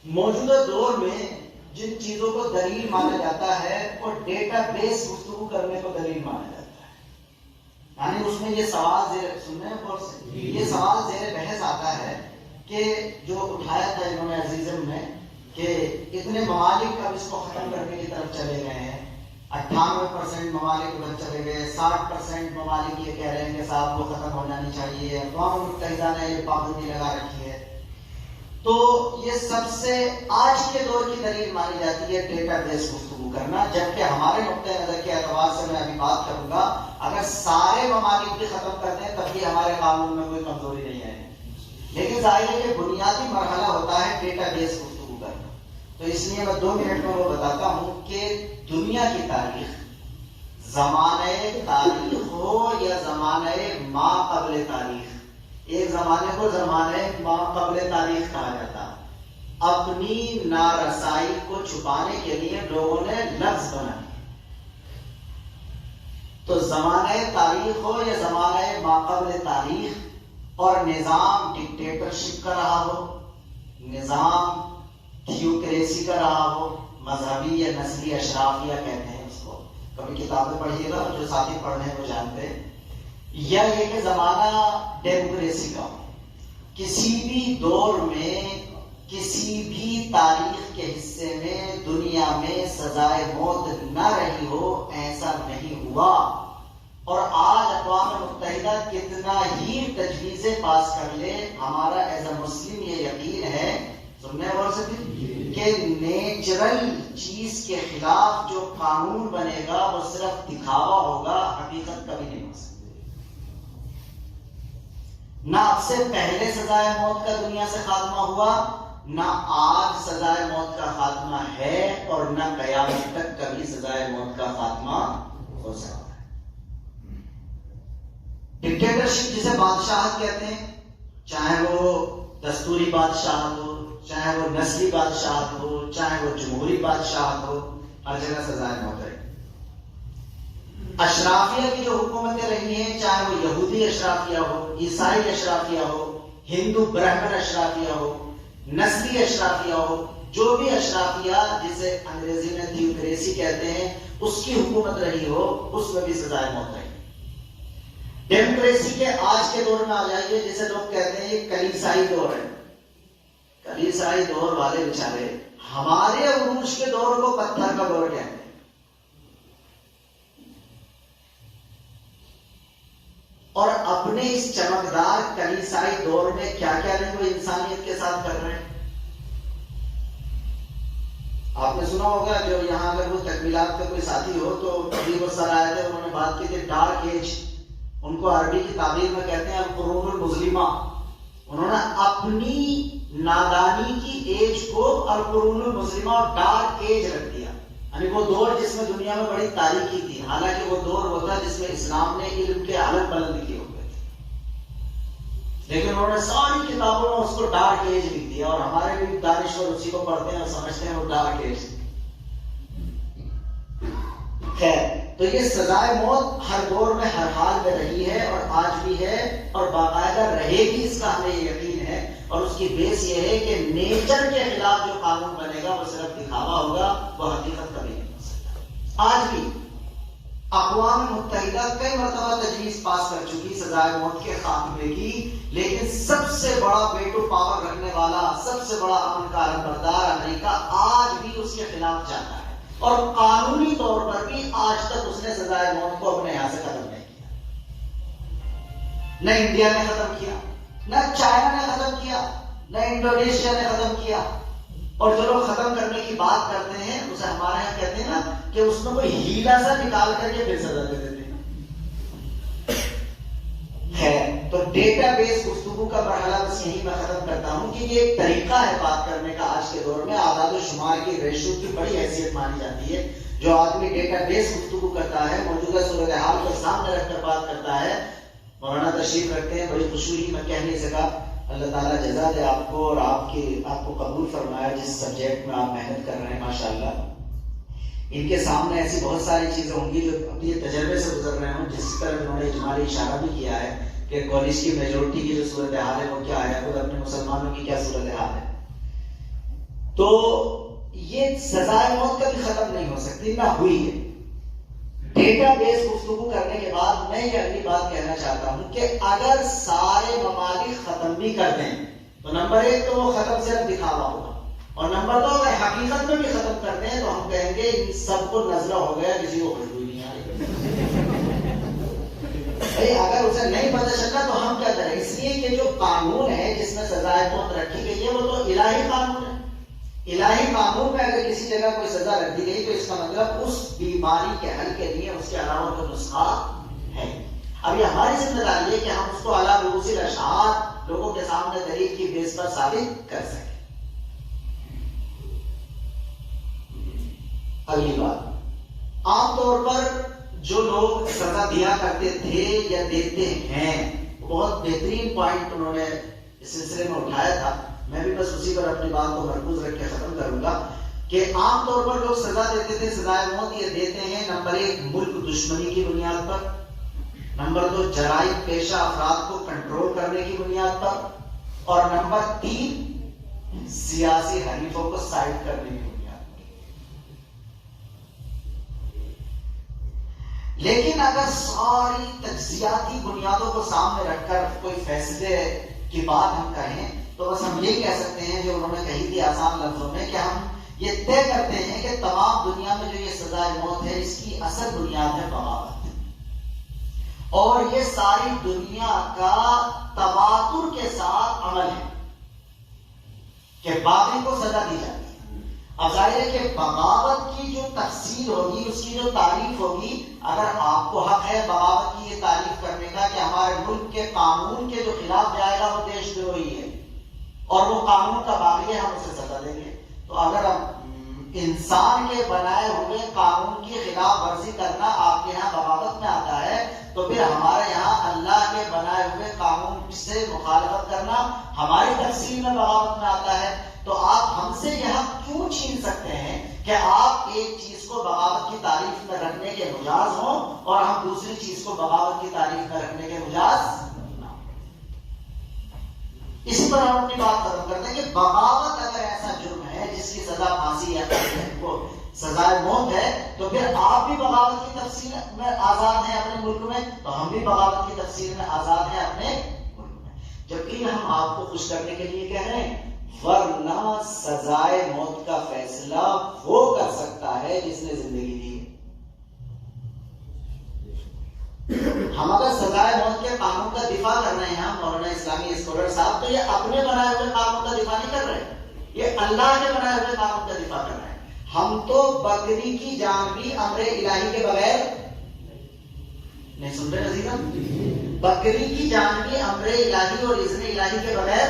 موجودہ دور میں جن چیزوں کو دلیل مانا جاتا ہے وہ ڈیٹا بیس گفتگو کرنے کو دلیل مانا جاتا ہے. یعنی اس میں یہ سوال یہ سوال زیر بحث آتا ہے کہ جو اٹھایا تھا انہوں نے عزیزم نے کہ اتنے ممالک اب اس کو ختم کرنے کی طرف چلے گئے ہیں. 98% ممالک ادھر چلے گئے, 60% ممالک یہ کہہ رہے ہیں کہ صاحب وہ ختم ہو جانی چاہیے. اقوام متحدہ نے یہ پابندی لگا رکھی ہے. تو یہ سب سے آج کے دور کی دلیل مانی جاتی ہے ڈیٹا بیس گفتگو کرنا, جبکہ ہمارے نقطۂ نظر کے اعتبار سے میں ابھی بات کروں گا, اگر سارے ممالک بھی ختم کر دیں تب بھی ہمارے قانون میں کوئی کمزوری نہیں ہے. لیکن ظاہر ہے کہ بنیادی مرحلہ ہوتا ہے ڈیٹا بیس گفتگو کرنا. تو اس لیے میں 2 منٹ میں وہ بتاتا ہوں کہ دنیا کی تاریخ, زمانۂ تاریخ ہو یا زمانۂ ما قبل تاریخ, ایک زمانے کو زمانۂ ما قبل تاریخ کہا جاتا. اپنی نارسائی کو چھپانے کے لیے لوگوں نے لفظ بنائے. تو زمانۂ تاریخ ہو یا زمانۂ ما قبل تاریخ, اور نظام ڈکٹیٹرشپ کا رہا ہو, نظام تھیوکریسی کا رہا ہو, مذہبی یا نسلی اشرافیہ کہتے ہیں اس کو, کبھی کتابیں پڑھیے گا جو ساتھی پڑھ رہے ہیں وہ جانتے ہیں, یا یہ کہ زمانہ ڈیموکریسی کا ہو. کسی بھی دور میں کسی بھی تاریخ کے حصے میں دنیا میں سزائے موت نہ رہی ہو, ایسا نہیں ہوا. اور آج اقوام متحدہ کتنا ہی تجویزیں پاس کر لے, ہمارا ایز اے مسلم یہ یقین ہے, سننے اور سے کہ نیچرل چیز کے خلاف جو قانون بنے گا وہ صرف دکھاوا ہوگا, حقیقت کبھی نہیں ہو سکتی. نہ اب سے پہلے سزائے موت کا دنیا سے خاتمہ ہوا, نہ آج سزائے موت کا خاتمہ ہے, اور نہ قیامت تک کبھی سزائے موت کا خاتمہ ہو سکتا ہے. ڈکٹیٹرشپ جسے بادشاہت کہتے ہیں, چاہے وہ دستوری بادشاہت ہو, چاہے وہ نسلی بادشاہت ہو, چاہے وہ جمہوری بادشاہت ہو, ہر جگہ سزائے موت ہے. اشرافیہ کی جو حکومتیں رہی ہیں, چاہے وہ یہودی اشرافیہ ہو, عیسائی اشرافیہ ہو, ہندو برہمن اشرافیہ ہو, نسلی اشرافیہ ہو, جو بھی اشرافیہ جسے انگریزی میں تھیوکریسی کہتے ہیں اس کی حکومت رہی ہو, اس میں بھی سزائے موت رہی. ڈیموکریسی کے آج کے دور میں آ جائیے, جسے لوگ کہتے ہیں یہ کلیسائی دور ہے. کلیسائی دور والے بیچارے ہمارے عروج کے دور کو پتھر کا دور کہتے ہیں. اور اپنے اس چمکدار کلیسائی دور میں کیا کیا نہیں وہ انسانیت کے ساتھ کر رہے ہیں. آپ نے سنا ہوگا, جو یہاں اگر وہ تکمیلات کا کوئی ساتھی ہو تو ابھی وہ سر آئے تھے, انہوں نے بات کی تھی ڈارک ایج, ان کو عربی کی تعبیر میں کہتے ہیں القرون المظلمہ. انہوں نے اپنی نادانی کی ایج کو القرون المظلمہ اور ڈارک ایج رکھ دیا, یعنی وہ دور جس میں دنیا میں بڑی تاریکی تھی, حالانکہ وہ دور ہوتا جس میں اسلام نے علم کے عالم بلند کیے ہوئے تھے, لیکن انہوں نے ساری کتابوں میں اس کو ڈارک ایج لکھ دیا. اور ہمارے بھی دانشور اسی کو پڑھتے ہیں اور سمجھتے ہیں وہ ڈارک ایج. خیر, تو یہ سزائے موت ہر دور میں ہر حال میں رہی ہے اور آج بھی ہے اور باقاعدہ رہے گی, اس کا ہمیں یقین ہے. اور اس کی بیس یہ ہے کہ نیچر کے خلاف جو قانون بنے گا وہ صرف دکھاوا ہوگا, وہ حقیقت کبھی نہیں ہو سکتا. آج بھی اقوام متحدہ کئی مرتبہ تجویز پاس کر چکی سزائے موت کے خاتمے کی, لیکن سب سے بڑا ویٹو پاور رکھنے والا, سب سے بڑا امن کا علمبردار امریکہ آج بھی اس کے خلاف جاتا ہے. اور قانونی طور پر بھی آج تک اس نے سزائے موت کو اپنے یہاں سے ختم نہیں کیا. نہ انڈیا نے ختم کیا, نہ چائنا نے ختم کیا, نہ انڈونیشیا نے ختم کیا. اور جو لوگ ختم کرنے کی بات کرتے ہیں اسے ہمارے یہاں کہتے ہیں نا کہ اس میں کوئی ہیلا سا نکال کر کے پھر سزا دے دیتے ہیں. ہے تو ڈیٹا بیس گفتگو کا مرحلہ بس یہی میں ختم کرتا ہوں کہ یہ ایک طریقہ ہے بات کرنے کا. آج کے دور میں اعداد و شمار کی ریشو کی بڑی حیثیت مانی جاتی ہے. جو آدمی ڈیٹا بیس گفتگو کرتا ہے, موجودہ صورتحال کو سامنے رکھ کر بات کرتا ہے. مولانا تشریف رکھتے ہیں, بڑی خوشی ہوئی, میں کہہ نہیں سکا. اللہ تعالیٰ جزا دے آپ کو, اور آپ کو قبول فرمایا جس سبجیکٹ میں آپ محنت کر رہے ہیں. ماشاءاللہ ان کے سامنے ایسی بہت ساری چیزیں ہوں گی جو اپنے تجربے سے گزر رہے ہوں, جس طرح انہوں نے اجمالی اشارہ بھی کیا ہے کہ کالج کی میجورٹی کی جو صورتحال ہے وہ کیا ہے, خود اپنے مسلمانوں کی کیا صورتحال ہے. تو یہ سزائے موت کبھی ختم نہیں ہو سکتی، نہ ہوئی ہے۔ ڈیٹا بیس گفتگو کرنے کے بعد میں یہ اگلی بات کہنا چاہتا ہوں کہ اگر سارے ممالک ختم بھی کر دیں تو نمبر 1 تو وہ ختم صرف دکھاوا ہوگا، اور نمبر 2 اگر حقیقت میں بھی ختم کر دیں تو ہم کہیں گے ان سب کو نزلہ ہو گیا، کسی کو خوشبو نہیں آ رہی۔ اگر اسے نہیں پتہ چلنا تو ہم کیا کریں؟ اس لیے کہ جو قانون ہے جس میں سزائے موت رکھی گئی ہے وہ تو الہی قانون ہے۔ الہی قانون میں اگر کسی جگہ کوئی سزا رکھ دی گئی تو اس کا مطلب اس بیماری کے حل کے لیے اس کے علاوہ کوئی نسخہ ہے۔ اب یہ ہماری ذمہ داری ہے کہ ہم اس کو اعلیٰ رؤوس الاشعار لوگوں کے سامنے دلیل کی بیس پر ثابت کر سکیں۔ اگلی بات، عام طور پر جو لوگ سزا دیا کرتے تھے یا دیتے ہیں، بہت بہترین پوائنٹ انہوں نے اس سلسلے میں اٹھایا تھا، میں بھی بس اسی پر اپنی بات کو مرکوز رکھ کے ختم کروں گا کہ عام طور پر لوگ سزا دیتے تھے، سزائے موت یہ دیتے ہیں نمبر 1 ملک دشمنی کی بنیاد پر، نمبر 2 جرائم پیشہ افراد کو کنٹرول کرنے کی بنیاد پر، اور نمبر 3 سیاسی حریفوں کو سائڈ کرنے کی بنیاد پر۔ لیکن اگر ساری تجزیاتی بنیادوں کو سامنے رکھ کر کوئی فیصلے کی بات ہم کہیں تو بس ہم یہ کہہ سکتے ہیں جو انہوں نے کہی تھی آسان لفظوں میں کہ ہم یہ طے کرتے ہیں کہ تمام دنیا میں جو یہ سزائے موت ہے اس کی اصل بنیاد ہے بغاوت، اور یہ ساری دنیا کا تواتر کے ساتھ عمل ہے کہ باغی کو سزا دی جاتی ہے۔ اب ظاہر ہے کہ بغاوت کی جو تفصیل ہوگی، اس کی جو تعریف ہوگی، اگر آپ کو حق ہے بغاوت کی یہ تعریف کرنے کا کہ ہمارے ملک کے قانون کے جو خلاف جائے گا وہ دیش دروہی ہے اور وہ قانون کا باغی ہے، ہم اسے سزا دیں گے، تو اگر انسان کے بنائے ہوئے قانون کی خلاف ورزی کرنا آپ کے یہاں بغاوت میں آتا ہے تو پھر ہمارے یہاں اللہ کے بنائے ہوئے قانون سے مخالفت کرنا ہماری تفصیل میں بغاوت میں آتا ہے۔ تو آپ ہم سے یہ حق کیوں چھین سکتے ہیں کہ آپ ایک چیز کو بغاوت کی تعریف میں رکھنے کے مجاز ہوں اور ہم دوسری چیز کو بغاوت کی تعریف میں رکھنے کے مجاز نہ ہوں؟ اسی پر ہم اپنی بات ختم کرتے ہیں کہ بغاوت اگر ایسا جرم ہے جس کی سزا پھانسی ہے، وہ سزائے موت ہے، تو پھر آپ بھی بغاوت کی تفصیل میں آزاد ہیں اپنے ملک میں، تو ہم بھی بغاوت کی تفصیل میں آزاد ہیں اپنے ملک میں، جبکہ ہم آپ کو خوش کرنے کے لیے کہہ رہے ہیں ورنہ سزائے موت کا فیصلہ وہ کر سکتا ہے جس نے زندگی دی ہے۔ ہم اگر سزائے موت کے قانون کا دفاع کر رہے ہیں مولانا اسلامی اسکالر صاحب، تو یہ اپنے بنائے ہوئے قانون کا دفاع نہیں کر رہے، یہ اللہ کے بنائے ہوئے قانون کا دفاع کر رہے ہیں۔ ہم تو بکری کی جان بھی امر الہی کے بغیر نہیں سن رہے عزیزم، بکری کی جان بھی امر الہی اور اذن الہی کے بغیر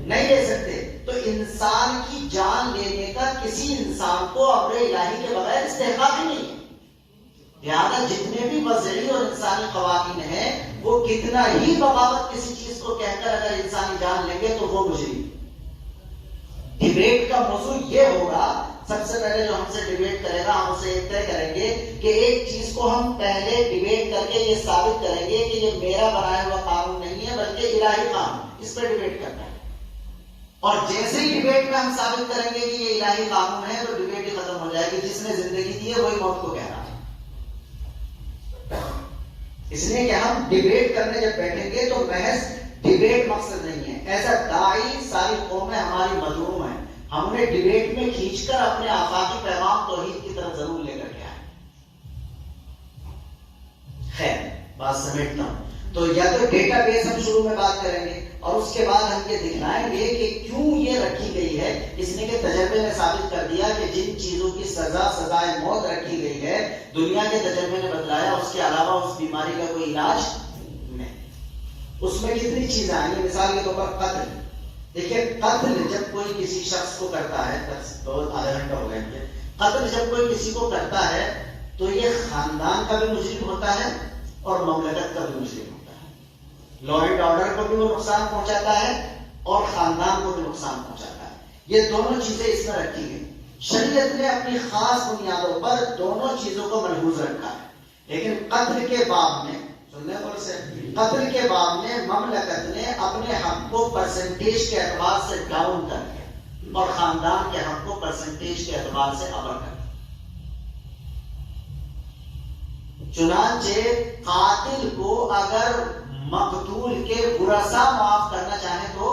نہیں لے سکتے، تو انسان کی جان لینے کا کسی انسان کو امر الہی کے بغیر استحقاق ہی نہیں ہے۔ لہٰذا جتنے بھی وضعی اور انسانی قوانین ہیں وہ کتنا ہی بغاوت کسی چیز کو کہہ کر اگر انسانی جان لیں گے تو وہ مجرم۔ ڈیبیٹ کا موضوع یہ ہوگا، سب سے پہلے جو ہم سے ڈیبیٹ کرے گا ہم اسے ایک طے کریں گے کہ ایک چیز کو ہم پہلے ڈیبیٹ کر کے یہ ثابت کریں گے کہ یہ میرا بنایا ہوا قانون نہیں ہے بلکہ الہی قانون، اس پہ ڈیبیٹ کرنا ہے، اور جیسے ہی ڈیبیٹ میں ہم ثابت کریں گے کہ یہ الہی قانون ہے تو ڈیبیٹ ہی ختم ہو جائے گی، جس نے زندگی دی ہے وہی موت کو کہہ رہا ہے۔ اس لیے کہ ہم ڈیبیٹ کرنے جب بیٹھیں گے تو محض ڈیبیٹ مقصد نہیں ہے، ایسا داعی ساری قومیں ہماری مظلوم ہیں، ہم انہیں ڈیبیٹ میں کھینچ کر اپنے آفاقی پیغام توحید کی طرف ضرور لے کر کے آئیں۔ خیر بات سمیٹتا ہوں، تو یا تو ڈیٹا بیس ہم شروع میں بات کریں گے اور اس کے بعد ہم یہ دکھلائیں گے کہ کیوں یہ رکھی گئی ہے۔ اس نے کہ تجربے میں ثابت کر دیا کہ جن چیزوں کی سزائے موت رکھی گئی ہے دنیا کے تجربے نے بتلایا اس کے علاوہ اس بیماری کا کوئی علاج نہیں۔ اس میں کتنی چیزیں آئیں گی، مثال کے طور پر قتل۔ دیکھیے قتل جب کوئی کسی شخص کو کرتا ہے، آدھا گھنٹہ ہو گیا مجھے، قتل جب کوئی کسی کو کرتا ہے تو یہ خاندان کا بھی مجرم ہوتا ہے اور مملکت کا بھی مجرم ہوتا ہے، لا اینڈ آرڈر کو بھی وہ نقصان پہنچاتا ہے اور خاندان کو بھی نقصان پہنچاتا ہے۔ یہ دونوں چیزیں اس میں رکھی گئی، شریعت نے اپنی خاص بنیادوں پر دونوں چیزوں کو ملحوظ رکھا ہے، لیکن قتل کے باب میں قتل کے باب میں مملکت نے اپنے حق کو پرسنٹیج کے اعتبار سے ڈاؤن کر دیا۔ اور خاندان کے حق کو پرسنٹیج کے اعتبار سے ابر کرتا. چنانچہ قاتل کو اگر مقتول کے ورثاء معاف کرنا چاہیں تو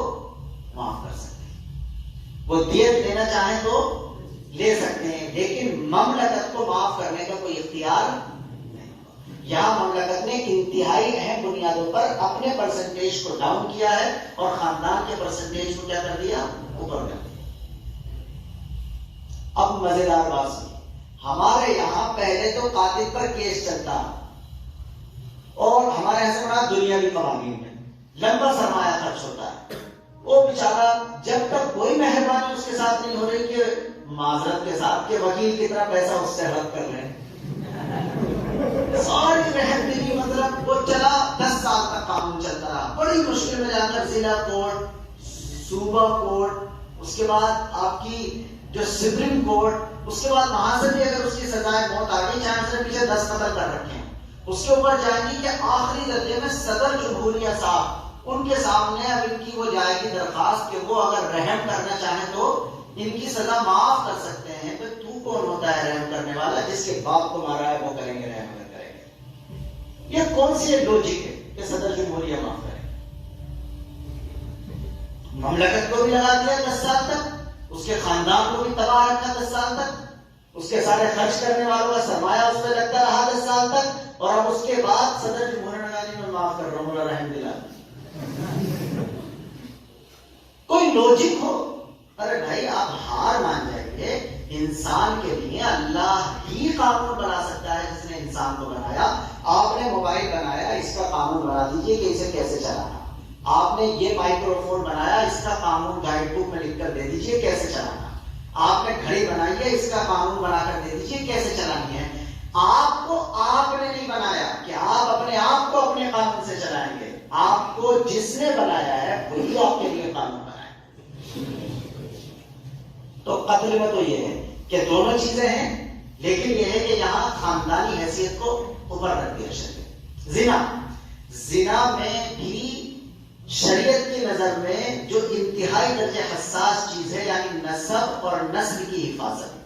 معاف کر سکتے ہیں, وہ دیت لینا چاہیں تو لے سکتے ہیں, لیکن مملکت کو معاف کرنے کا کوئی اختیار نہیں. یہاں مملکت نے انتہائی اہم بنیادوں پر اپنے پرسنٹیج کو ڈاؤن کیا ہے اور خاندان کے پرسنٹیج کو کیا کر دیا, اوپر کر دیا. اب مزیدار بات سنیے, ہمارے یہاں پہلے تو قاتل پر کیس چلتا اور ہمارے یہاں سے بڑا دنیاوی قوانین میں لمبا سرمایہ خرچ ہوتا ہے. وہ بیچارہ جب تک کوئی مہربانی اس کے ساتھ نہیں ہو رہی کہ معذرت کے ساتھ کہ وکیل کتنا پیسہ اس سے ہڑپ کر رہے ہیں, ساری رحم دلی مطلب وہ چلا 10 سال تک قانون چلتا رہا. بڑی مشکل میں جا کر ضلع کورٹ, صوبہ کورٹ, اس کے بعد آپ کی جو سپریم کورٹ, اس کے بعد وہاں سے بھی اگر اس کی سزائے موت آ گئی, چاہے اس نے پیچھے 10 قتل کر رکھے ہیں, اس کے اوپر جائیں گی کہ آخری درجے میں صدر جمہوریہ صاحب, ان کے سامنے اب ان کی وہ جائے گی درخواست کہ وہ اگر رحم کرنا چاہیں تو ان کی سزا معاف کر سکتے ہیں. تو کون ہوتا ہے رحم کرنے والا؟ جس کے باپ کو مارا ہے وہ کریں گے رحم کریں گے. یہ کون سی لوجک ہے کہ صدر جمہوریہ معاف کرے؟ مملکت کو بھی لگا دیا 10 سال تک, اس کے خاندان کو بھی تباہ رکھا 10 سال تک, اس کے سارے خرچ کرنے والوں کا سرمایہ اس پہ لگتا رہا 10 سال تک, اور اب اس کے بعد صدر جمہوریہ نے کہا میں معاف کر رہا ہوں, رحم دلا. کوئی لوجک ہو؟ ارے بھائی آپ ہار مان جائیے. انسان کے لیے اللہ ہی قانون بنا سکتا ہے جس نے انسان کو بنایا. آپ نے موبائل بنایا, اس کا قانون بنا دیجئے کہ اسے کیسے چلانا. آپ نے یہ مائکرو فون بنایا, اس کا قانون گائیڈ بک میں لکھ کر دے دیجئے کیسے چلانا. آپ نے گھڑی بنائی ہے, اس کا قانون بنا کر دے دیجئے کیسے چلانی ہے. آپ کو آپ نے نہیں بنایا کہ آپ اپنے آپ کو اپنے قانون سے چلائیں گے. آپ کو جس نے بنایا ہے وہی آپ کے لیے قانون بنایا. تو قتل میں تو یہ ہے کہ دونوں چیزیں ہیں, لیکن یہ ہے کہ یہاں خاندانی حیثیت کو اوپر رکھ دیا شریعت. زنا میں بھی شریعت کی نظر میں جو انتہائی درجے حساس چیز ہے, یعنی نسب اور نسل کی حفاظت,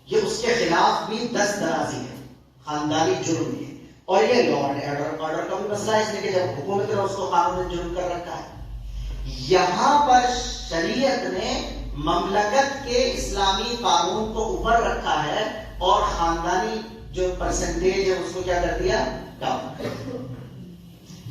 یہ اس کے خلاف بھی دست درازی ہے, خاندانی جرم ہے. اور یہ لا اینڈ آرڈر کا بھی مسئلہ ہے, اس لیے کہ جب حکومت نے اس کو قانون جرم کر رکھا ہے. یہاں پر شریعت نے مملکت کے اسلامی قانون کو اوپر رکھا ہے اور خاندانی جو پرسنٹیج ہے اس کو کیا کر دیا, ڈاؤن.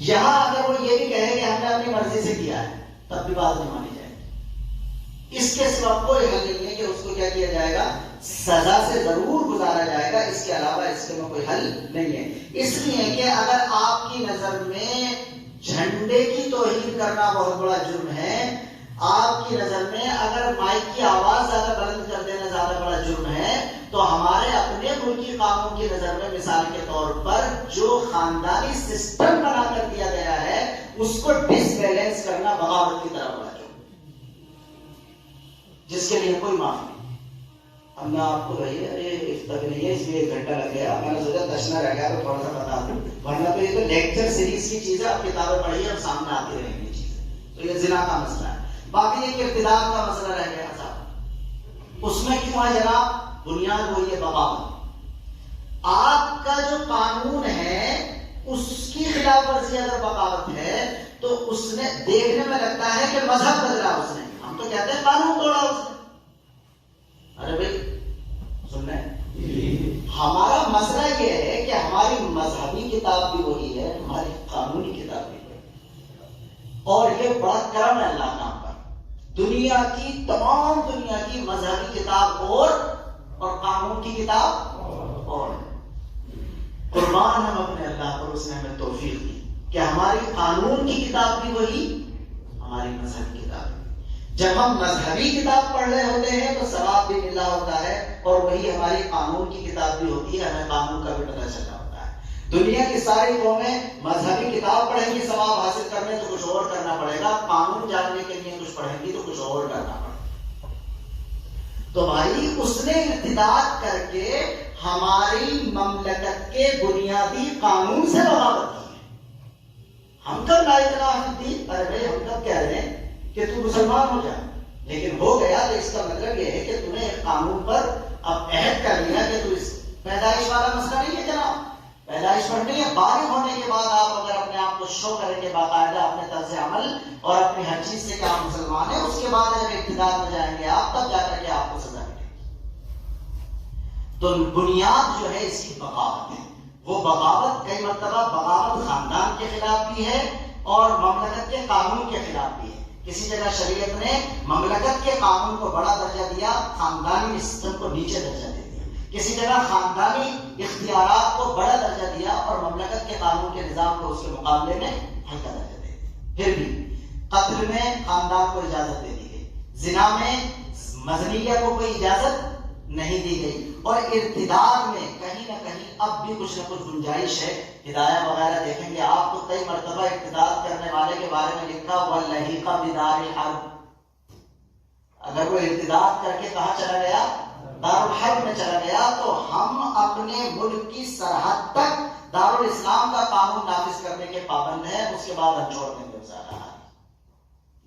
یہاں اگر وہ یہ بھی کہے کہ ہم نے اپنی مرضی سے کیا ہے تب بھی بات نہیں مانی جائے گی. اس کے سوا کوئی حل نہیں ہے کہ اس کو کیا کیا جائے گا, سزا سے ضرور گزارا جائے گا. اس کے علاوہ اس کے میں کوئی حل نہیں ہے. اس لیے کہ اگر آپ کی نظر میں جھنڈے کی توہین کرنا بہت بڑا جرم ہے, آپ کی نظر میں اگر مائک کی آواز زیادہ بلند کر دینا زیادہ بڑا جرم ہے, تو ہمارے اپنے ملکی قانون کی نظر میں مثال کے طور پر جو خاندانی سسٹم بنا کر دیا گیا ہے اس کو ڈس بیلنس کرنا بغاوت کی طرح بڑا جرم, جس کے لیے کوئی معافی نہیں. اب میں آپ کو بھائی ارے تک نہیں ہے, اس لیے 1 گھنٹہ لگ گیا, میں نے سوچا دشنا رہ گیا تو تھوڑا سا بتا دوں, ورنہ تو یہ تو لیکچر سیریز کی چیز ہے, آپ کتابیں پڑھیے اور سامنے آتی رہیں گی چیزیں. تو یہ زنا کا مسئلہ ہے. باقی یہ کہ ارتداد کا مسئلہ رہ گیا صاحب, اس میں کیوں ہے جناب؟ بنیاد وہی ہے بغاوت. آپ کا جو قانون ہے اس کی خلاف ورزی اگر بغاوت ہے تو اس نے دیکھنے میں لگتا ہے کہ مذہب بدلا اس نے, ہم تو کہتے ہیں قانون توڑا اس نے. ارے بھائی سن رہے ہیں, ہمارا مسئلہ یہ ہے کہ ہماری مذہبی کتاب بھی وہی ہے, ہماری قانونی کتاب بھی وہی ہے. اور یہ بڑا کرم ہے اللہ کا پر, دنیا کی تمام دنیا کی مذہبی کتاب اور قانون کی کتاب اور. قربان ہم اپنے اللہ پر, اس نے ہمیں توفیق دی کہ ہماری قانون کی کتاب بھی وہی, ہماری مذہبی کتاب بھی. جب ہم مذہبی کتاب پڑھ رہے ہوتے ہیں تو ثواب بھی ملا ہوتا ہے, اور وہی ہماری قانون کی کتاب بھی ہوتی ہے, ہمیں قانون کا بھی پتہ چلا ہوتا ہے. دنیا کی ساری قومیں مذہبی کتاب پڑھیں گی ثواب حاصل کرنے تو کچھ اور کرنا پڑے گا, قانون جاننے کے لیے کچھ پڑھیں گی تو کچھ اور کرنا پڑے گا. تو بھائی اس نے ارتداد کر کے ہماری مملکت کے بنیادی قانون سے بغاوت کی ہے. ہم کب لا الہ الا اللہ, ارے بھائی ہم کب کہہ رہے ہیں کہ تو مسلمان ہو جا, لیکن ہو گیا تو اس کا مطلب یہ ہے کہ تم نے ایک قانون پر اب عہد کر لیا کہ تو اس پیدائش والا مسئلہ نہیں ہے جناب. پیدائش پر نہیں ہے، بالغ ہونے کے بعد آپ اگر اپنے آپ کو شو کریں گے باقاعدہ اپنے طرز عمل اور اپنی ہر چیز سے کہ آپ مسلمان ہیں، اس کے بعد جب اقتدار میں جائیں گے آپ، تب جا کر کے آپ کو سزا ملے گی. تو بنیاد جو ہے اس کی بغاوت ہے. وہ بغاوت کئی مرتبہ بغاوت خاندان کے خلاف بھی ہے اور مملکت کے قانون کے خلاف بھی ہے. کسی جگہ شریعت نے مملکت کے قانون کو بڑا درجہ دیا، خاندانی سسٹم کو نیچے درجہ دے دیا. کسی جگہ خاندانی اختیارات کو بڑا درجہ دیا اور مملکت کے قانون کے نظام کو اس کے مقابلے میں ہلکا درجہ دے دیا. پھر بھی قتل میں خاندان کو اجازت دے دی گئی، زنا میں مزنیہ کو کوئی اجازت نہیں دی گئی، اور ارتداد میں کہیں نہ کہیں اب بھی کچھ نہ کچھ گنجائش ہے. ہدایہ وغیرہ دیکھیں گے آپ تو کئی مرتبہ ارتداد کرنے والے کے بارے میں لکھا وَاللَّحِقَ بِدَارِ الْحَرْبِ. اگر وہ ارتداد کر کے کہاں چلا گیا؟ دارالحرب میں چلا گیا، تو ہم اپنے ملک کی سرحد تک دارالاسلام کا قانون نافذ کرنے کے پابند ہیں، اس کے بعد ہم چھوڑ دیں گے اسے.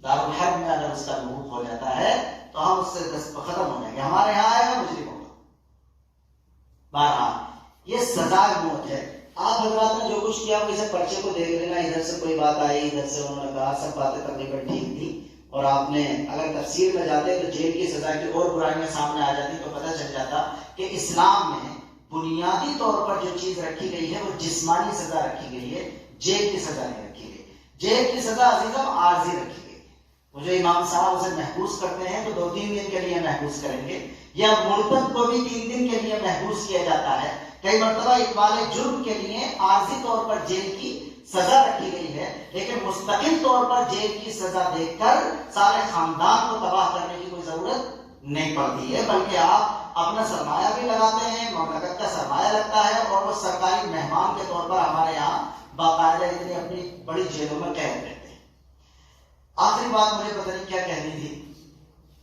دارالحرب میں اگر اس کا مرور ہو جاتا ہے تو ہم اس سے ختم ہو جائیں گے. ہمارے یہاں آئے گا مجرموں کا. بہرحال یہ سزائے موت ہے. آپ حضرات نے جو کچھ کیا وہ اسے پرچے کو دیکھ لینا، ادھر سے کوئی بات آئی، ادھر سے انہوں نے کہا، سب باتیں تقریباً ٹھیک تھی. اور آپ نے اگر تفسیر میں جاتے تو جیل کی سزا کی اور برائیاں سامنے آ جاتی تو پتہ چل جاتا کہ اسلام میں بنیادی طور پر جو چیز رکھی گئی ہے وہ جسمانی سزا رکھی گئی ہے، جیل کی سزا نہیں رکھی گئی. جیل کی سزا عزیزم عارضی رکھی گئی. وہ جو امام صاحب اسے محبوس کرتے ہیں تو 2-3 دن کے لیے محبوس کریں گے، یا مرتد کو بھی 3 دن کے لیے محبوس کیا جاتا ہے. کئی مرتبہ اقبال جرم کے لیے عارضی طور پر جیل کی سزا رکھی گئی ہے، لیکن مستقل طور پر جیل کی سزا دے کر سارے خاندان کو تباہ کرنے کی کوئی ضرورت نہیں پڑتی ہے، بلکہ آپ اپنا سرمایہ بھی لگاتے ہیں، مملکت کا سرمایہ لگتا ہے، اور وہ سرکاری مہمان کے طور پر ہمارے یہاں باقاعدہ اتنی اپنی بڑی جیلوں میں قید رہتے ہیں. آخری بات مجھے پتہ نہیں کیا کہنی تھی،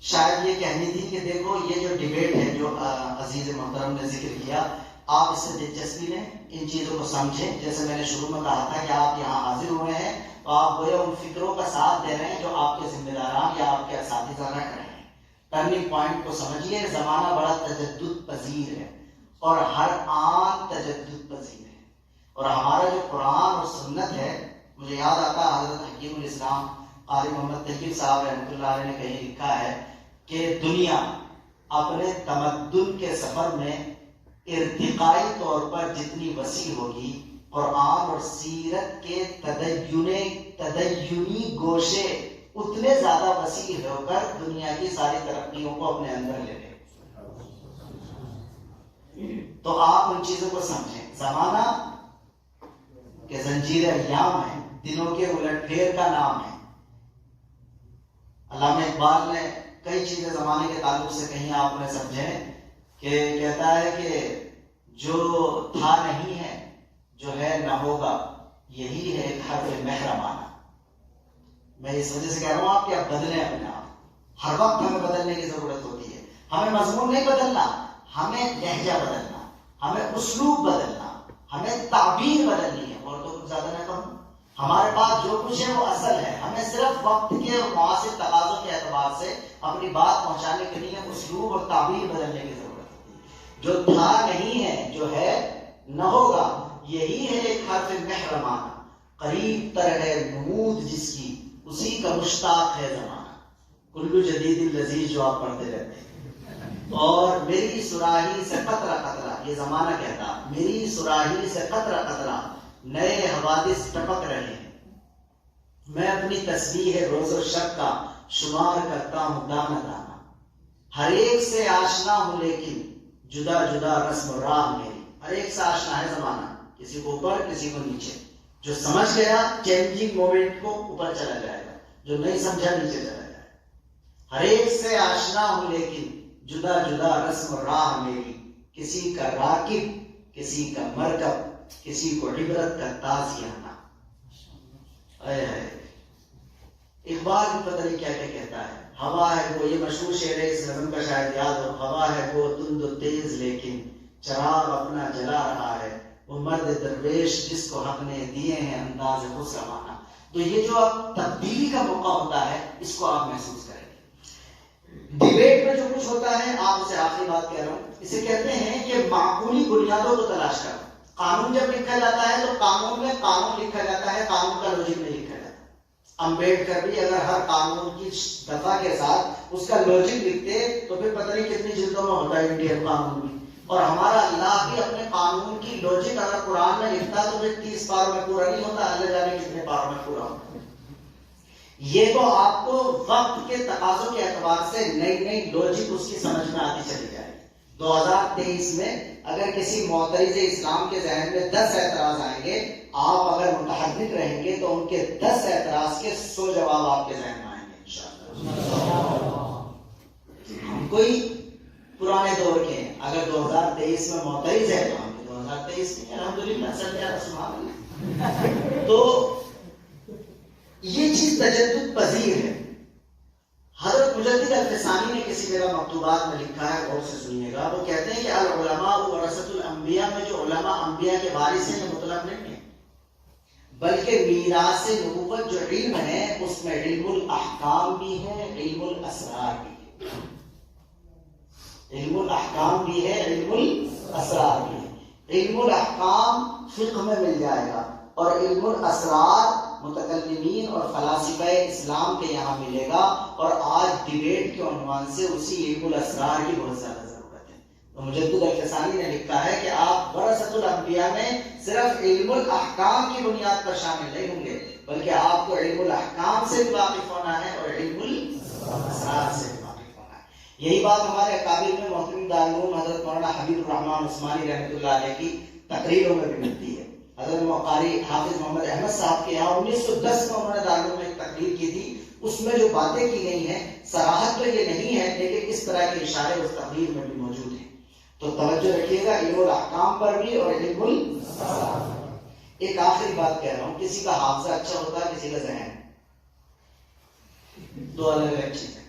شاید یہ کہنی تھی کہ دیکھو یہ جو ڈیبیٹ ہے جو عزیز محترم نے ذکر کیا، آپ اس سے دلچسپی لیں، ان چیزوں کو سمجھیں. جیسے میں نے شروع میں کہا تھا کہ آپ یہاں حاضر ہوئے ہیں تو آپ گویا ان فکروں کا ساتھ دے رہے ہیں جو آپ کے ذمہ داران یا آپ کے اساتذہ رکھ رہے ہیں. ٹرننگ پوائنٹ کو سمجھیے. زمانہ بڑا تجدد پذیر ہے اور ہر آن تجدد پذیر ہے، اور ہمارا جو قرآن اور سنت ہے، مجھے یاد آتا حضرت حکیم الاسلام قاری محمد طیب صاحب رحمۃ اللہ علیہ نے کہیں لکھا ہے کہ دنیا اپنے تمدن کے سفر میں ارتقائی طور پر جتنی وسیع ہوگی، قرآن اور سیرت کے تدینی گوشے اتنے زیادہ وسیع ہو کر دنیا کی ساری ترقیوں کو اپنے اندر لے لیں. تو آپ ان چیزوں کو سمجھیں. زمانہ کے زنجیر ایام ہے، دنوں کے الٹ پھیر کا نام ہے. علامہ اقبال نے کئی چیزیں زمانے کے تعلق سے کہیں، آپ نے سمجھیں کہ کہتا ہے کہ جو تھا نہیں ہے، جو ہے نہ ہوگا، یہی ہے ایک حرف محرمانہ. میں اس وجہ سے کہہ رہا ہوں آپ کہ آپ بدلیں اپنے آپ. ہر وقت ہمیں بدلنے کی ضرورت ہوتی ہے. ہمیں مضمون نہیں بدلنا، ہمیں لہجہ بدلنا، ہمیں اسلوب بدلنا، ہمیں تعبیر بدلنی ہے. اور تو کچھ زیادہ نہ کہوں، ہمارے پاس جو کچھ ہے وہ اصل ہے. ہمیں صرف وقت کے اور معاصر تقاضوں کے اعتبار سے اپنی بات پہنچانے کے لیے اسلوب اور تعبیر بدلنے کی ضرورت ہوتی ہے. جو تھا نہیں ہے، جو ہے نہ ہوگا، یہی ہے ایک حرف محرمانہ. قریب تر ہے نمود جس کی، اسی کا مشتاق ہے زمانہ. کلو جدید لذیذ جو آپ پڑھتے رہتے ہیں. اور میری سراہی سے قطرہ قطرہ، یہ زمانہ کہتا، میری سراہی سے قطرہ قطرہ نئے حوادث ٹپک رہے ہیں. میں اپنی تسبیح روز و شب کا شمار کرتا ہوں دانہ دانہ. ہر ایک سے آشنا ہوں لیکن جدا جدا رسم و راہ میری. ہر ایک سے آشنا ہے زمانہ، کسی کو اوپر کسی کو نیچے. جو سمجھ گیا چینجنگ مومنٹ کو اوپر چلا جائے گا، جو نہیں سمجھا نیچے چلا جائے گا. ہر ایک سے آشنا ہوں لیکن جدا جدا رسم و راہ میری. کسی کا راکب، کسی کا مرکب، کسی کو عبرت کا تازیانہ. اقبال پتہ نہیں کیا کیا کہتا ہے. ہوا ہے وہ، یہ مشہور شعر ہے، اس نظم کا شاید یاد ہو. ہوا ہے وہ تند و تیز لیکن چراغ اپنا جلا رہا ہے. وہ مرد درویش جس کو حق نے دیے ہیں انداز خسروانہ. تو یہ جو اب تبدیلی کا موقع ہوتا ہے، اس کو آپ محسوس کریں گے. ڈیبیٹ میں جو کچھ ہوتا ہے، آپ اسے آخری بات کہہ رہا ہوں، اسے کہتے ہیں کہ معقولی بنیادوں کو تلاش کرنا۔ قانون جب لکھا جاتا ہے تو قانون میں قانون لکھا جاتا ہے، قانون کا لوجک نہیں لکھا جاتا۔ امبیڈکر بھی اگر ہر قانون کی دفعہ کے ساتھ اس کا لوجک لکھتے تو پھر پتہ نہیں کتنی جلدوں میں ہوتا ہے انڈین قانون بھی۔ اور ہمارا اللہ بھی اپنے قانون کی لوجک اگر قرآن میں لکھتا تو پھر 30 پاروں میں پورا نہیں ہوتا، اللہ جانے کتنے پاروں میں پورا ہوتا۔ یہ تو آپ کو وقت کے تقاضوں کے اعتبار سے نئی نئی لوجک اس کی سمجھ میں آتی چلی جائے گی۔ 2023 میں اگر کسی معترض اسلام کے ذہن میں 10 اعتراض آئیں گے، آپ اگر متحرک رہیں گے تو ان کے 10 اعتراض کے 100 جواب آپ کے ذہن میں آئیں گے انشاءاللہ۔ ہم کوئی پرانے دور کے ہیں، اگر 2023 میں معترض ہے تو ہم 2023 میں الحمدللہ سبحان اللہ۔ تو یہ چیز تجدد پذیر ہے۔ حضرت مجدد الفسانی نے کسی جگہ مکتوبات میں لکھا ہے، غور سے سنیے گا، وہ کہتے ہیں کہ العلماء ورثۃ الانبیاء میں جو علماء انبیاء کے وارث ہیں یہ مطلب نہیں ہے، بلکہ میراث نبوت جو علم ہے اس میں علم الاحکام بھی ہے، علم الاسرار بھی ہے۔ علم الاحکام بھی ہے، علم الاسرار بھی ہے۔ علم الاحکام فقہ میں مل جائے گا، اور علم الاسرار متکلمین اور فلاسفہ اسلام کے یہاں ملے گا، اور آج ڈیبیٹ کے عنوان سے اسی علم الاسرار کی بہت زیادہ ضرورت ہے۔ تو مجدد الفسانی نے لکھا ہے کہ آپ ورثۃ الانبیاء میں صرف علم الاحکام کی بنیاد پر شامل نہیں ہوں گے، بلکہ آپ کو علم الاحکام سے بھی واقف ہونا ہے اور علم الاسرار سے بھی واقف ہونا ہے۔ یہی بات ہمارے اکابر میں محترم دارالعلوم حضرت مولانا حبیب الرحمن عثمانی رحمۃ اللہ علیہ کی تقریروں میں بھی ملتی ہے۔ حضرت قاری حافظ محمد احمد صاحب کے یہاں 1910 میں انہوں نے دارالعلوم میں ایک تقریر کی تھی، اس میں جو باتیں کی گئی ہیں صراحت تو یہ نہیں ہے، لیکن اس طرح کے اشارے اس تقریر میں بھی موجود ہیں۔ تو توجہ رکھیے گا علم الاحکام پر بھی اور علم الاسرار پر۔ ایک آخری بات کہہ رہا ہوں، کسی کا حافظہ اچھا ہوتا ہے، کسی کا ذہن، دو الگ الگ چیز ہے۔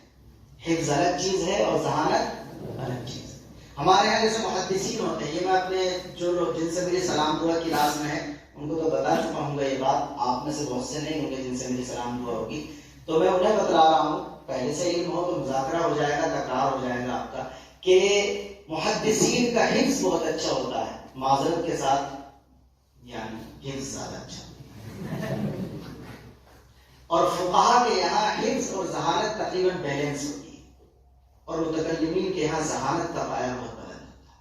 حفظ الگ چیز ہے اور ذہانت الگ چیز ہے۔ ہمارے یہاں جیسے محدثین ہوتے ہیں، یہ میں اپنے جو لوگ جن سے میری سلام دعا کی کلاس میں ہے ان کو تو بتا چکا ہوں گا، یہ بات آپ میں سے بہت سے نہیں ہوں گے جن سے میری سلام دعا ہوگی، تو میں انہیں بتلا رہا ہوں، پہلے سے علم ہو تو مذاکرہ ہو جائے گا، تکرار ہو جائے گا آپ کا، کہ محدثین کا حفظ بہت اچھا ہوتا ہے، معذرت کے ساتھ یعنی حفظ زیادہ اچھا، اور فقہا کے یہاں حفظ اور ذہانت تقریباً بیلنس ہوتی ہے، اور متکلمین کے یہاں ذہانت کا پایہ بہت بلند ہوتا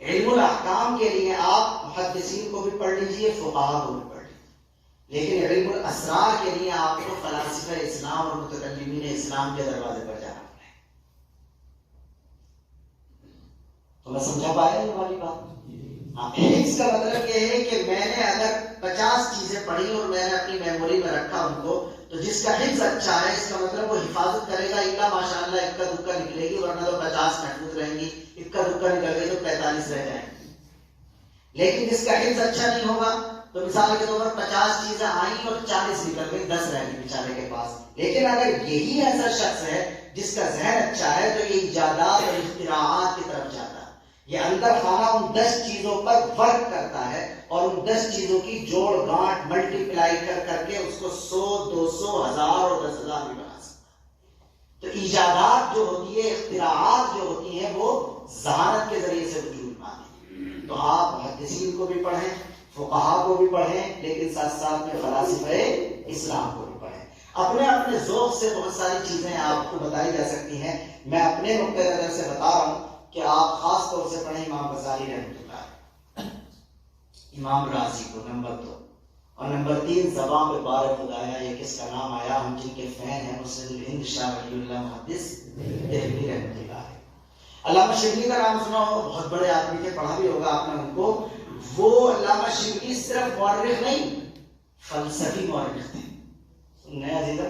ہے۔ علم الاحکام کے لیے آپ محدثین کو بھی پڑھ لیجئے، فقہا کو بھی پڑھ لیجئے، لیکن علم الاسرار کے لیے آپ کو فلاسفہ اسلام اور متکلمین اسلام کے دروازے پر جانا پڑے۔ تو میں سمجھا پایا یہ والی بات؟ حفظ کا مطلب یہ ہے کہ میں نے اگر 50 چیزیں پڑھی اور میں نے اپنی میموری میں رکھا ان کو، تو جس کا حفظ اچھا ہے اس کا مطلب وہ حفاظت کرے گا، الا ماشاءاللہ اکا دکا نکلے گی، ورنہ تو 50 محفوظ رہیں گی، اکا دکا نکل گئی تو 45 رہ جائیں گی۔ لیکن جس کا حفظ اچھا نہیں ہوگا تو مثال کے طور پر 50 چیزیں آئیں اور 40 نکل گئی، 10 رہ گئی بیچارے کے پاس۔ لیکن اگر یہی ایسا شخص ہے جس کا ذہن اچھا ہے تو یہ ایجادات اور اختراعات کی طرف جاتا ہے، یہ اندر خانہ ان 10 چیزوں پر ورک کرتا ہے اور ان 10 چیزوں کی جوڑ گانٹ ملٹی پلائی کر کر کے اس کو 100 200 1000 اور 10,000 بھی بنا سکتا ہے۔ تو ایجادات جو ہوتی ہے، اختراعات جو ہوتی ہیں، وہ ذہانت کے ذریعے سے وجود میں آتی ہیں۔ تو آپ محدثین کو بھی پڑھیں، فقہا کو بھی پڑھیں، لیکن ساتھ ساتھ میں فلاسفہ اسلام کو بھی پڑھیں۔ اپنے اپنے ذوق سے بہت ساری چیزیں آپ کو بتائی جا سکتی ہیں، میں اپنے نقطۂ نظر سے بتا رہا ہوں کہ آپ خاص طور سے پڑھیں امام غزالی رحمۃ اللہ، امام رازی کو نمبر 2، اور نمبر 3 زبان پہ بار خدایا، یہ کس کا نام آیا، ہم جن کے فین ہیں، مسند الہند شاہ ولی اللہ محدث دہلوی رحمۃ اللہ علیہ۔ علامہ شبلی کا نام سنا ہو، بہت بڑے آدمی تھے، پڑھا بھی ہوگا آپ نے ان کو۔ وہ علامہ شبلی صرف مورخ نہیں، فلسفی مورخ تھے۔ نیا عزیزہ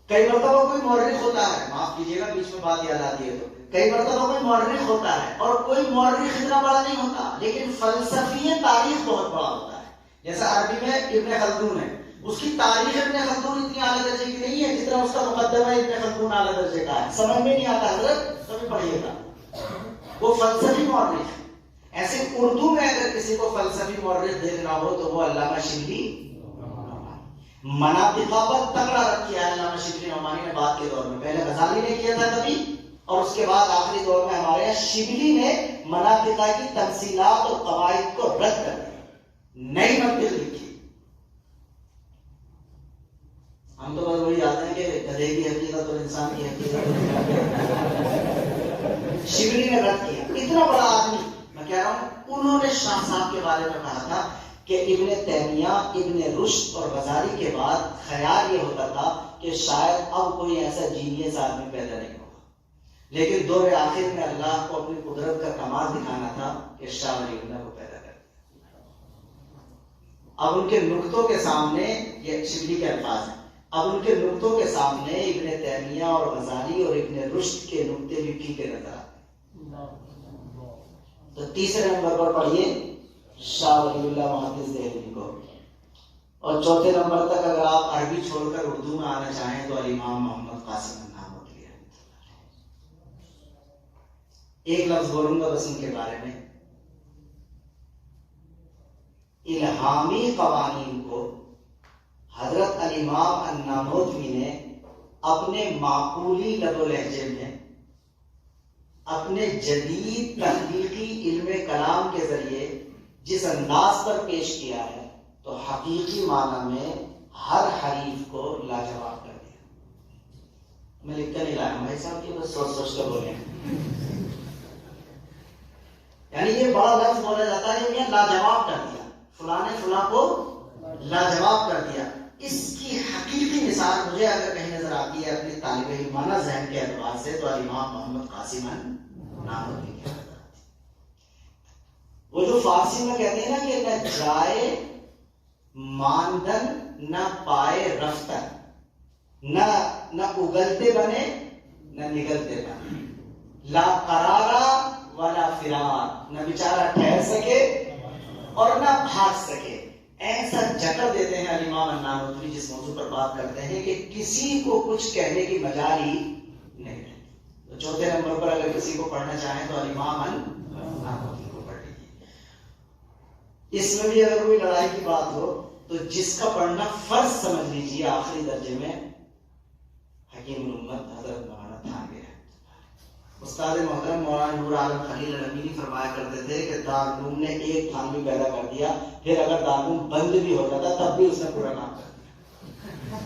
کئی مرتبہ کوئی مورخ ہوتا ہے، معاف کیجیے گا بیچ میں بات یاد آتی ہے، تو کئی مرتبہ کوئی مورخ ہوتا ہے اور کوئی مورخ اتنا بڑا نہیں ہوتا، لیکن فلسفی تاریخ بہت بڑا ہوتا ہے۔ جیسا عربی میں ابن خلدون ہے، اس کی تاریخ ابن خلدون اتنی اعلیٰ درجے کی نہیں ہے جتنا اس کا مقدمہ ابن خلدون اعلیٰ درجے کا ہے، سمجھ میں نہیں آتا حضرت، کبھی پڑھیے گا، وہ فلسفی مورخ ہے۔ ایسے اردو میں اگر کسی کو فلسفی مورخ دیکھنا ہو تو وہ علامہ شبلی۔ مناطقہ پر تگڑا رکھ کیا ہے علامہ شبلی نعمانی نے بعد کے دور میں. پہلے غزالی نے کیا تھا کبھی، اور اس کے بعد آخری دور میں ہمارے یہاں شبلی نے مناطقہ کی تمثیلات اور قواعد کو رد کر دیا، نئی منطق لکھی. ہم تو بس وہی آتے ہیں کہ گدھے کی حقیقت اور انسان کی حقیقت. شبلی نے رد کیا. اتنا بڑا آدمی میں کہہ رہا ہوں، انہوں نے شاہ صاحب کے بارے میں کہا تھا کہ ابن تیمیہ، ابن رشد اور غزالی کے بعد خیال یہ ہوتا تھا کہ شاید اب کوئی ایسا جینیس آدمی پیدا نہیں ہوگا، لیکن دور آخر میں اللہ کو اپنی قدرت کا کمال دکھانا تھا کہ شاہ ولی اللہ کو پیدا کر دیا. اب ان کے نقطوں کے سامنے، یہ شبلی کے الفاظ ہیں، اب ان کے نقطوں کے سامنے ابن تیمیہ اور غزالی اور ابن رشد کے نقطے بھی پھیکے نظر آتے. تو تیسرے نمبر پر پڑھیے شاہ ولی اللہ محدث دہلوی کو، اور چوتھے نمبر تک اگر آپ عربی چھوڑ کر اردو میں آنا چاہیں تو الامام محمد قاسم النانوتوی. ایک لفظ بولوں گا بس ان کے بارے میں. الہامی قوانین کو حضرت الامام النانوتوی نے اپنے معقولی لب و لہجے میں، اپنے جدید تحقیقی علم کلام کے ذریعے جس انداز پر پیش کیا ہے تو حقیقی معنی میں ہر حریف کو لاجواب کر دیا. میں لکھ کر نہیں لایا ہوں بھائی صاحب کی، بس سوچ سوچ کر بولے. یعنی یہ بڑا لفظ بولا جاتا ہے کہ لاجواب کر دیا، فلاں نے فلاں کو لاجواب کر دیا. اس کی حقیقی مثال مجھے اگر کہیں نظر آتی ہے اپنی طالب علمانہ ذہن کے اعتبار سے تو الامام محمد قاسم النانوتوی کی نظر آتی. وہ جو فارسی میں کہتے ہیں نا کہ نہ جائے ماندن نہ پائے رفتن، نہ اگلتے بنے نہ نگلتے بنے، لا قرارا ولا فرار، نہ بیچارہ ٹھہر سکے اور نہ بھاگ سکے. ایسا جکڑ دیتے ہیں الامام النانوتوی جس موضوع پر بات کرتے ہیں کہ کسی کو کچھ کہنے کی مجال ہی نہیں رہتی. تو چوتھے نمبر پر اگر کسی کو پڑھنا چاہیں تو الامام النانوتوی کو پڑھ لیجیے. اس میں بھی اگر کوئی لڑائی کی بات ہو تو جس کا پڑھنا فرض سمجھ لیجیے آخری درجے میں حکیم الامت حضرت مولانا تھانوی ہے. استاد محترم مولانا نور عالم خلیل الامینی فرمایا کرتے تھے کہ دارالعلوم نے ایک تھانوی پیدا کر دیا، پھر اگر دارالعلوم بند بھی ہو جاتا تب بھی اس نے پورا کام کر دیا.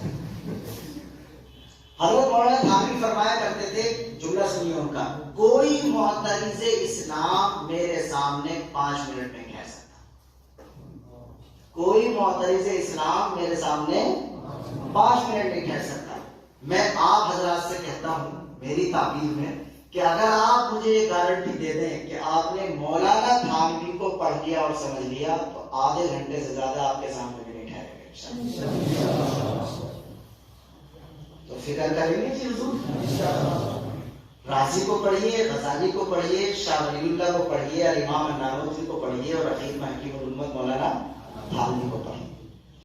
حضرت مولانا تھانوی فرمایا کرتے تھے، جملہ سنیے ان کا، کوئی معترض اسلام میرے سامنے 5 منٹ میں کہہ سکتا. کوئی معترض اسلام میرے سامنے 5 منٹ نہیں کہہ سکتا. میں آپ حضرات سے کہتا ہوں میری تعبیر میں کہ اگر آپ مجھے یہ گارنٹی دے دیں کہ آپ نے مولانا تھانوی کو پڑھ لیا اور سمجھ لیا تو آدھے گھنٹے سے زیادہ آپ کے سامنے بھی نہیں ٹھہرے گا. تو فکر کریں گے کہ حضور رازی کو پڑھیے، غزالی کو پڑھیے، شاہ ولی اللہ کو پڑھیے، الامام النانوتوی کو پڑھیے اور حکیم الامت مولانا تھانوی کو پڑھیے.